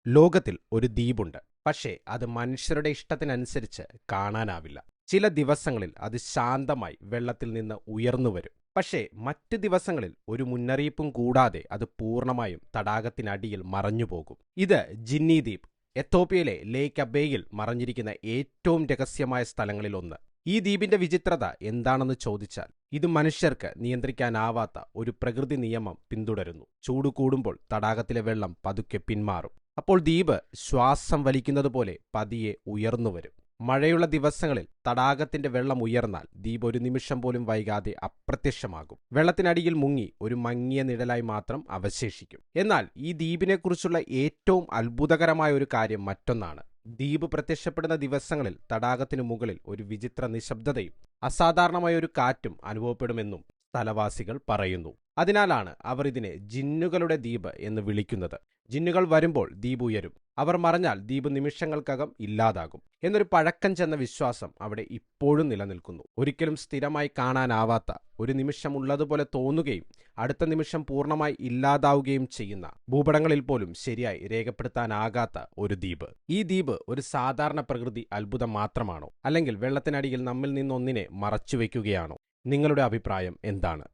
ലോകത്തിൽ ഒരു ദ്വീപുണ്ട്. പക്ഷേ അത് മനുഷ്യരുടെ ഇഷ്ടത്തിനനുസരിച്ച് കാണാനാവില്ല. ചില ദിവസങ്ങളിൽ അത് ശാന്തമായി വെള്ളത്തിൽ നിന്ന് ഉയർന്നുവരും. പക്ഷേ മറ്റ് ദിവസങ്ങളിൽ ഒരു മുന്നറിയിപ്പും കൂടാതെ അത് പൂർണ്ണമായും തടാകത്തിനടിയിൽ മറഞ്ഞുപോകും. ഇത് ജിന്നി ദ്വീപ്, എത്തോപ്യയിലെ ലേക്ക് അബേയിൽ മറഞ്ഞിരിക്കുന്ന ഏറ്റവും രഹസ്യമായ സ്ഥലങ്ങളിലൊന്ന്. ഈ ദ്വീപിന്റെ വിചിത്രത എന്താണെന്ന് ചോദിച്ചാൽ, ഇത് മനുഷ്യർക്ക് നിയന്ത്രിക്കാനാവാത്ത ഒരു പ്രകൃതി നിയമം പിന്തുടരുന്നു. ചൂട് കൂടുമ്പോൾ തടാകത്തിലെ വെള്ളം പതുക്കെ പിന്മാറും. അപ്പോൾ ദ്വീപ് ശ്വാസം വലിക്കുന്നത് പോലെ പതിയെ ഉയർന്നുവരും. മഴയുള്ള ദിവസങ്ങളിൽ തടാകത്തിന്റെ വെള്ളം ഉയർന്നാൽ ദ്വീപ് ഒരു നിമിഷം പോലും വൈകാതെ അപ്രത്യക്ഷമാകും. വെള്ളത്തിനടിയിൽ മുങ്ങി ഒരു മങ്ങിയ നിഴലായി മാത്രം അവശേഷിക്കും. എന്നാൽ ഈ ദ്വീപിനെക്കുറിച്ചുള്ള ഏറ്റവും അത്ഭുതകരമായ ഒരു കാര്യം മറ്റൊന്നാണ്. ദ്വീപ് പ്രത്യക്ഷപ്പെടുന്ന ദിവസങ്ങളിൽ തടാകത്തിനു മുകളിൽ ഒരു വിചിത്ര നിശബ്ദതയും അസാധാരണമായ ഒരു കാറ്റും അനുഭവപ്പെടുമെന്നും സ്ഥലവാസികൾ പറയുന്നു. അതിനാലാണ് അവർ ഇതിനെ ജിന്നുകളുടെ ദ്വീപ് എന്ന് വിളിക്കുന്നത്. ജിന്നുകൾ വരുമ്പോൾ ദ്വീപ് ഉയരും, അവർ മറഞ്ഞാൽ ദ്വീപ് നിമിഷങ്ങൾക്കകം ഇല്ലാതാകും എന്നൊരു പഴക്കം ചെന്ന വിശ്വാസം അവിടെ ഇപ്പോഴും നിലനിൽക്കുന്നു. ഒരിക്കലും സ്ഥിരമായി കാണാനാവാത്ത, ഒരു നിമിഷം ഉള്ളതുപോലെ തോന്നുകയും അടുത്ത നിമിഷം പൂർണ്ണമായി ഇല്ലാതാവുകയും ചെയ്യുന്ന, ഭൂപടങ്ങളിൽ പോലും ശരിയായി രേഖപ്പെടുത്താനാകാത്ത ഒരു ദ്വീപ്. ഈ ദ്വീപ് ഒരു സാധാരണ പ്രകൃതി അത്ഭുതം മാത്രമാണോ, അല്ലെങ്കിൽ വെള്ളത്തിനടിയിൽ നമ്മിൽ നിന്നൊന്നിനെ മറച്ചുവെക്കുകയാണോ? നിങ്ങളുടെ അഭിപ്രായം എന്താണ്?